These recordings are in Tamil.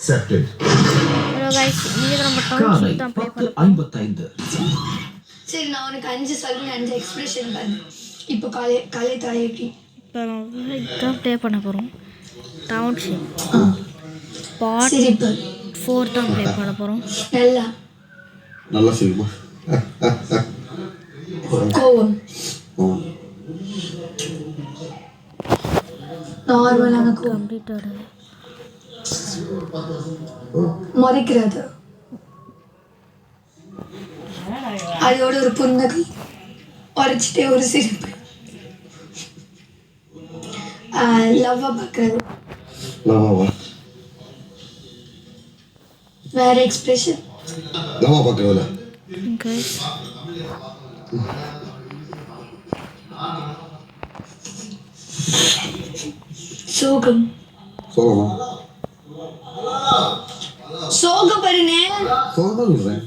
Accepted. Hello guys, ini நம்ம டவுன்ஷிப் தான் ப்ளே பண்ண போறோம். 55. சரி நான் உனக்கு 5 சொல்லி 5 எக்ஸ்பிரஷன் பண்ணு. இப்போ காலை தலையேற்றி. இப்போ நம்ம இதான் ப்ளே பண்ண போறோம். டவுன்ஷிப். பார்ட் 4 தான் ப்ளே பண்ண போறோம். நல்லா சொல்லுமா. கோவம். நார்மலான கோவம். கம்ப்ளீட்டட். மறைக்கிறது அதோட ஒரு புன்னகை உரைச்சிட்டே ஒரு சிரிப்பு லவ்வா பார்க்கறது வேற எக்ஸ்பிரஷன் லவ்வா பார்க்கறதுல சோகம் சோகமா சோகப்படுனே சோகமா சொல்றேன்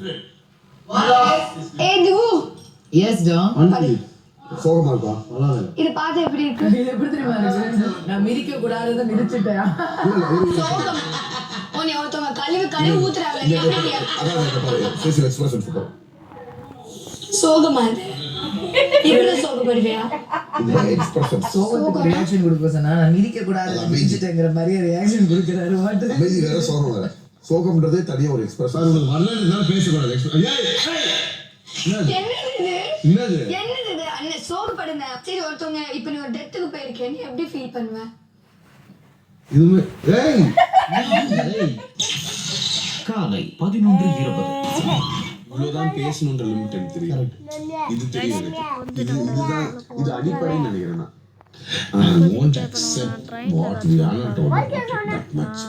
ஏய் து எஸ் டான் சோகமா இருக்கா இது பாத்து எப்படி இருக்கு இது எப்படி தெரியுமா இருக்கு நான் மிதிக்க கூடாதத மிதிச்சிட்டேன் சோகம் ஓனே ஒருத்தவங்க கழிவு ஊத்துறாங்க அதான் ஃபேஷியல் எக்ஸ்பிரஷன் சூப்பர் சோகமா இது இப்படி சோகப்படுவியா எக்ஸ்பிரஷன் சோகத்துக்கு ரியாக்ஷன் கொடுக்க சொன்னா நான் மிதிக்க கூடாதத மிதிச்சிட்டேங்கிற மாதிரி ரியாக்ஷன் கொடுக்கறாரு வாட் அமைதி வேற சோகம் வேற சோகம்ன்றதே தனியா ஒரு எக்ஸ்பிரஷன் உங்களுக்கு வரலன்னா பேச கூடாது என்னது அண்ணே சோகப்படுங்க சரி ஒருத்தவங்க இப்போ நீ ஒரு டெத்துக்கு போயிருக்கே நீ எப்படி ஃபீல் பண்ணுவ இதுமே ஏய் காலை 11:20. இவ்வளவுதான் பேசணுன்ற லிமிட் எனக்கு தெரியும். இது தெரியும் இதுதான் இது அடிப்படைன்னு நினைக்கிறேன் நான். I won't accept what Rihanna told me that much.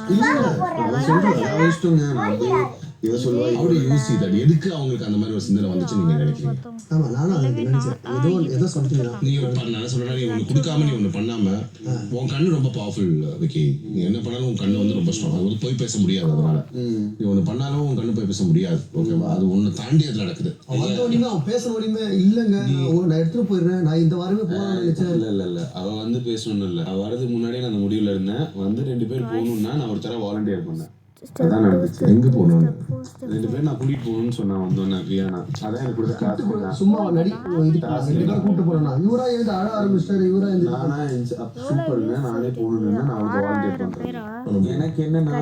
இவ சொல்லுவா how do you see that எதுக்கு அவங்களுக்கு அந்த மாதிரி ஒரு சிந்தனை வந்துச்சு நீங்க நினைக்கிறீங்க? ஆமா நானும் அதை நினைச்சேன் ஏதோ சொல்றீங்க நீ நான் சொல்றேன் நீ ஒன்னு கொடுக்காம நீ ஒன்னு பண்ணாம உன் கண்ணு ரொம்ப பவர்ஃபுல் விக்கி. நீ என்ன பண்ணாலும் உன் கண்ணு வந்து ரொம்ப ஸ்ட்ராங். அது போய் பேச முடியாது. அதனால நீ ஒன்னு பண்ணாலும் உன் கண்ணு போய் பேச முடியாது. ஓகேவா? அது ஒன்னு தாண்டி அது நடக்குது. அவன் பேச முடியுமே இல்லங்க நான் எடுத்துட்டு போயிடுறேன் நான் இந்த வாரமே போகணும்னு நினைச்சேன். இல்ல அவ வந்து பேசணும்னு இல்ல. அவ வரதுக்கு முன்னாடியே நான் அந்த முடிவுல இருந்தேன். வந்து 2 பேர் போகணும்னா நான் ஒரு தடவை வாலண்டியர் பண்ணேன். அதான் நடந்துச்சு. எங்க போகணும் 2 பேர் நான் கூட்டிட்டு போகணும்னு சொன்னா வந்தோன்னே ரியானா அதான் எனக்கு கொடுத்த காசு. சும்மா கூட்டு போறேன்னா இவரா எழுந்து அழ ஆரம்பிச்சிட்டாரு. இவரா எழுந்து நானா சூப்பருங்க நானே போகணும்னு நான் அவருக்கு வாலண்டியர் பண்றேன். எனக்கு என்னன்னா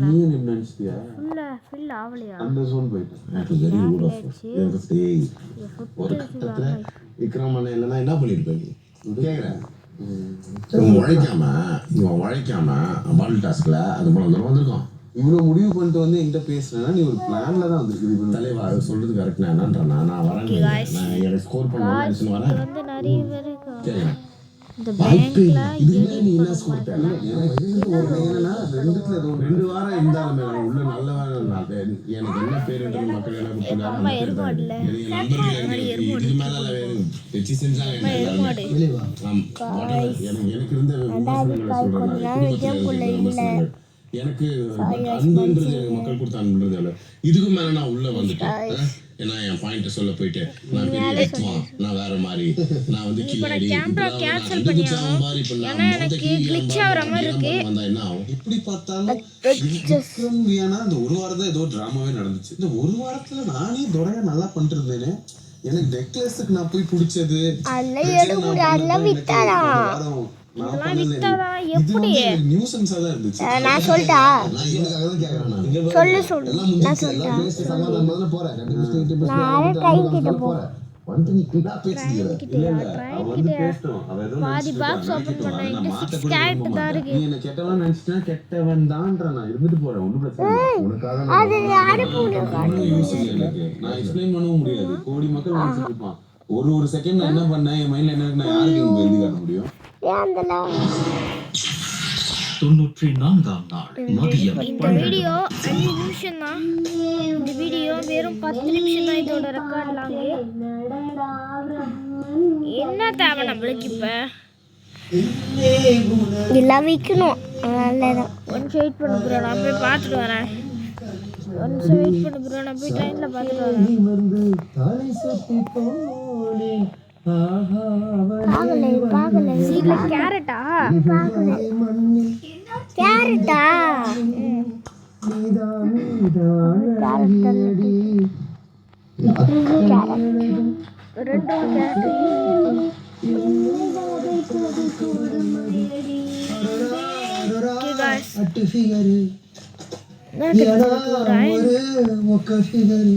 நீ என்ன நினைச்சிட்டியா அந்த ஜோன் போயிட்டேன். வெரி குட் ஆஃப் ஒரு கட்டத்துல விக்ரம் அண்ணன் இல்லைன்னா என்ன பண்ணிருப்பேன் நீ கேக்குறேன். உழைக்காம பால் டாஸ்க்ல அது போல வந்திருக்கோம். இவ்வளவு முடிவு பண்ணிட்டு வந்து என்கிட்ட பேசுறேன்னா நீ ஒரு பிளான்ல தான் வந்துருக்கு. தலைவா சொல்றது கரெக்ட். நான் என்னன்றேன் நான் வரேன் நான் எனக்கு ஸ்கோர் பண்ண வரேன். இதுல நீ என்ன ஸ்கோர் தேவை என்னன்னா 2 வாரம் இருந்தாலுமே நான் உள்ள நல்ல எனக்கு என்ன பேருன்றது மக்கள் என்ன கொடுத்துருக்காங்க இதுக்கு மேல வச்சு செஞ்சாங்க. எனக்கு இருந்த சொல்றேன் எனக்கு அன்புன்றது எனக்கு மக்கள் கொடுத்த அன்புன்றது எவ்வளவு. இதுக்கு மேல நான் உள்ள வந்துட்டேன். ஏன்னா என் பாயிண்ட் சொல்ல போயிட்டு நான் பெரிய வித்வான் நான் வேற மாதிரி நான் வந்து கில்லாடி எப்படி பார்த்தாலும் அந்த ஒரு வாரம் ஏதோ டிராமாவே நடந்துச்சு. இந்த ஒரு வாரத்துல நானே துறையா நல்லா பண்ணிட்டு இருந்தேனே. எனக்கு நெக்லஸுக்கு நான் போய் பிடிச்சது கெட்டவன் தான் நான் இருந்துட்டு போறேன். ஒன்னும் பிரச்சனை நான் எக்ஸ்பிளைன் பண்ணவும் முடியாது. கோடி மக்கள் நினைச்சிட்டு இருப்பான். ஒரு செகண்ட் நான் என்ன பண்ணேன் என் மைண்ட்ல என்ன நான் யாருக்கு எழுதி காட்ட முடியும். 94ஆம் நாள் மதியம். இந்த வீடியோ 5 நிமிஷம் தான். இந்த வீடியோ வெறும் 10 நிமிஷம் தான். இதோட ரெக்கார்ட்லாங்க என்ன தேவை நம்மளுக்கு இப்ப எல்லாம் வைக்கணும். நல்லதான் ஒன் வெயிட் பண்ண போறேன். நான் போய் பார்த்துட்டு வரேன். நிமிஷம் வெயிட் பண்ணு ப்ரோ, நான் போய் ட்ரெயின்ல பார்த்துட்டு வரேன். வந்து தலை சுத்தி போனே ஆஹா பாக்கல சீட்ல கேரட்டா மண்ணில் கேரட்டா நீதான் அழகியடி. ரெண்டு கேரட் அட்டு ஃபிகரு ஒரு மொக்க ஃபிகரு.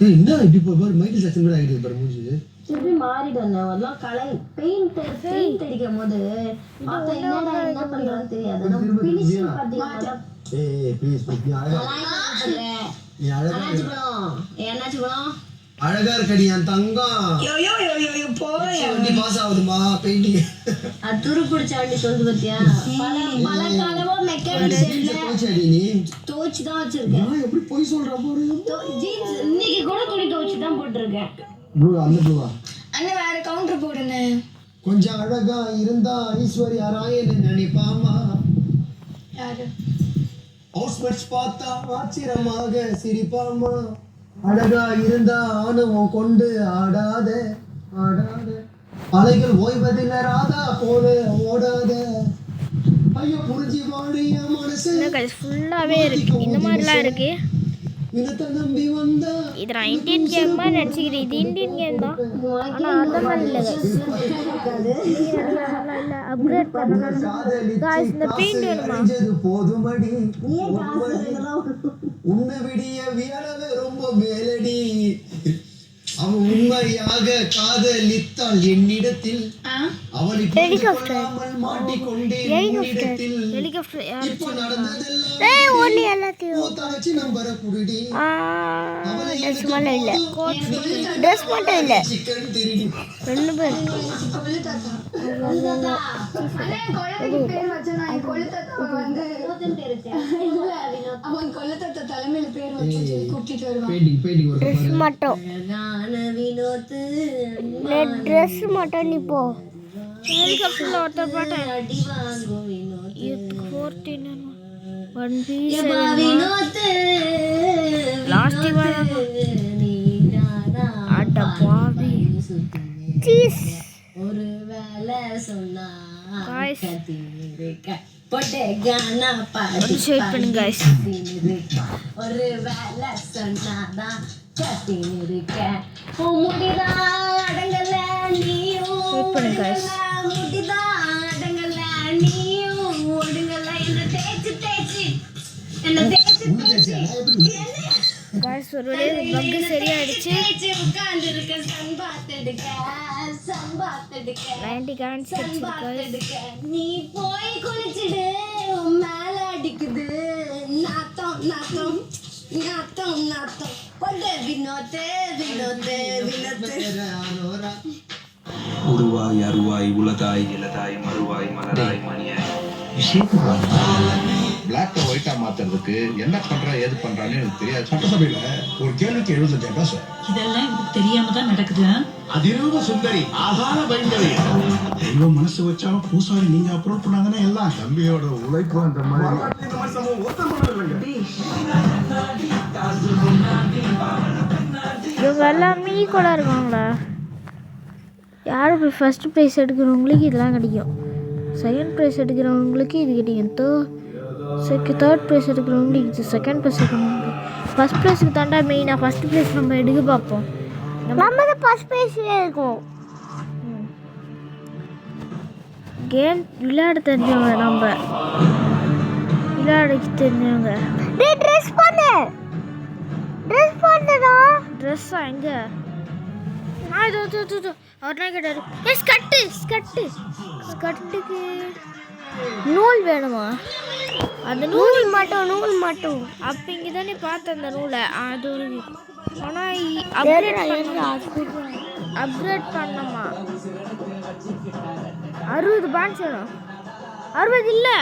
என்ன இப்படி போய் மைக்கேல் ஜாக்சன் மாதிரி ஆகிட்டு பாரு மூஞ்சி. திருப்பி மாறிடுங்க அதெல்லாம் கலை பெயிண்ட் அடிக்கும் போது பார்த்தா என்னடா என்ன பண்றான்னு தெரியாது. நம்ம ஃபினிஷிங் பாத்தீங்கன்னா ஏய் ப்ளீஸ் நீ அழகா இருக்கடி என் தங்கம். வண்டி பாஸ் ஆகுதுமா பெயிண்டிங். அது துரு பிடிச்ச வண்டி சொல்லுது பத்தியா. பல காலமா மெக்கானிக் நீ தோச்சு தான் வச்சிருக்கேன். எப்படி போய் சொல்ற போற ஜீன்ஸ் இன்னைக்கு கூட துணி தோச்சு தான் போட்டிருக்கேன். ப்ளூ அந்த ப்ளூவா அண்ணா வேற கவுண்டர் போடுங்க. கொஞ்சம் அழகா இருந்தா ஐஸ்வர்யா ராயன்னு நினைப்பாமா. யாரு ஹவுஸ்மேட்ஸ் பார்த்தா ஆச்சரியமாக சிரிப்பாமா. அழகா இருந்தா ஆணவம் கொண்டு ஆடாத ஆடாத அலைகள் ஓய்வதில்லை ராதா போல ஓடாத. ஐயோ புரிஞ்சு வாடிய மனசு ஃபுல்லாவே இருக்கு. இந்த மாதிரிலாம் இருக்கு. வினத்தை நம்பி வந்தா இது நான் இந்தியன் கேம் மாதிரி நடிச்சுக்கிறேன். இது இந்தியன் கேம் தான், ஆனால் அந்த மாதிரி இல்லை. இல்லை அப்கிரேட் பண்ணணும். இந்த பெயிண்ட் வேணுமா? போதுமடி உன்னை விடிய வியலவே ரொம்ப மேலடி. அவன் உண்மையாக காதலித்தாள் என்னிடத்தில். அவள் இப்போது மாட்டிக்கொண்டேன் உன்னிடத்தில். இப்போ நடந்ததெல்லாம் பூத்தாச்சி நம்பர குடிடி. ட்ரெஸ் மட்டும் இல்லை, சிக்கன் திருடி. ரெண்டு பேர் ட்ரெஸ் மட்டும் ட்ரெஸ் மட்டும். நீ போ ஹெலிகாப்டர்ல ஒருத்தர் பாட்டேன் 1 பீஸ் லாஸ்ட் அட பாவி சீஸ் ஒரு வேலை சொன்னா गाइस போட்டே கானா பாடி ஷேர் பண்ணுங்க गाइस. ஒரு வேலை சொன்னாதான் கட்டி நிற்க முடிதா அடங்கல நீயும் ஷேர் பண்ணுங்க गाइस. முடிதா அடங்கல நீயும் ஒடுங்கல என்ன தேச்சு गाइस ஒரு பக் சரியாயிடுச்சு. உட்கார்ந்து இருக்க சம்பாத்தெடுக்க 90 காயின்ஸ் சம்பாத்தெடுக்க நீ போய் குளிச்சிடு மேல அடிக்குது நாத்தம் நாத்தம் நாத்தம் நாத்தம் கொண்ட வினோதே வினோதே வினோதே. உருவாய் அருவாய் உலகாய் இலதாய் மறுவாய் மலராய் மணியாய் பிளாக் ஒயிட்டா மாத்துறதுக்கு என்ன பண்றா ஏது பண்றான்னு எனக்கு தெரியாது. சட்டசபையில ஒரு கேள்விக்கு 75,000 சார். இதெல்லாம் எனக்கு தெரியாம தான் நடக்குது. அதிரூப சுந்தரி ஆகார பயங்கரி தெய்வம் மனசு வச்சாலும் பூசாரி நீங்க அப்ரோட் பண்ணாங்கன்னா எல்லாம் தம்பியோட உழைப்பு அந்த மாதிரி. இவங்க எல்லாம் மீக்கோட இருக்காங்களா? யார் போய் ஃபர்ஸ்ட் ப்ரைஸ் எடுக்கிறவங்களுக்கு இதெல்லாம் கிடைக்கும். செகண்ட் ப்ரைஸ் எடுக்கிறவங்களுக்கு இது கிடைக்கும். தேர்ட் ப்ரைஸ் எடுக்கிறவங்களுக்கு இது செகண்ட் ப்ரைஸ் எடுக்கிறவங்களுக்கு. ஃபர்ஸ்ட் ப்ரைஸுக்கு தாண்டா மெயினாக. ஃபர்ஸ்ட் ப்ரைஸ் நம்ம எடுக்க பார்ப்போம். நம்ம தான் ஃபர்ஸ்ட் ப்ரைஸ்லேயே இருக்கும். கேம் விளையாட தெரிஞ்சவங்க, நம்ம விளையாட தெரிஞ்சவங்க. ட்ரெஸ் பண்ணுடா. ட்ரெஸ்ஸா எங்கே? அவர்னா கேட்டாரு ஸ்கட்டுக்கு நூல் வேணுமா? அந்த நூல் மட்டும் அப்போ இங்கே தானே பார்த்தேன் அந்த நூலை. அது ஒரு ஆனால் அப்கிரேட் பண்ணணுமா? 60 பான்ஸ் வேணும். 60 இல்லை.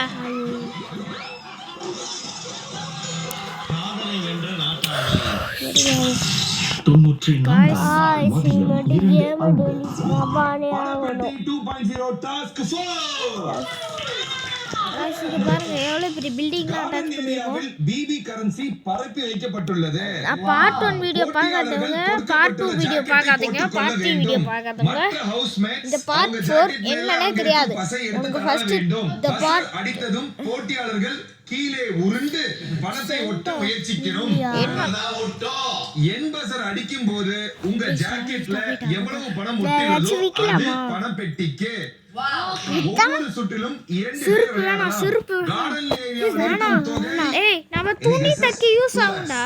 இது பாருங்க எவ்வளோ பெரிய பில்டிங்லாம் அட்டாச் பண்ணியிருக்கோம். பிபி கரன்சி பரப்பி வைக்கப்பட்டுள்ளது. பார்ட் 1 வீடியோ பார்க்காதவங்க பார்ட் 2 வீடியோ பார்க்காதீங்க, பார்ட் 3 வீடியோ பார்க்காதவங்க இந்த பார்ட் 4 என்னன்னே தெரியாது. உங்களுக்கு ஃபர்ஸ்ட் இந்த பார்ட் அடித்ததும் போட்டியாளர்கள் கீழே உருண்டு பணத்தை ஒட்ட முயற்சிக்கணும். என்பசர் அடிக்கும் போது உங்க ஜாக்கெட்ல எவ்வளவு பணம் ஒட்டினதோ அது பணம் பெட்டிக்கு. ஒவ்வொரு சுற்றிலும் 2 பேர் விளையாடலாம். கார்டன் ஏரியா ஒதுக்கும் தொகை. ஏய் நம்ம துணி தைக்க யூஸ் ஆகும்டா.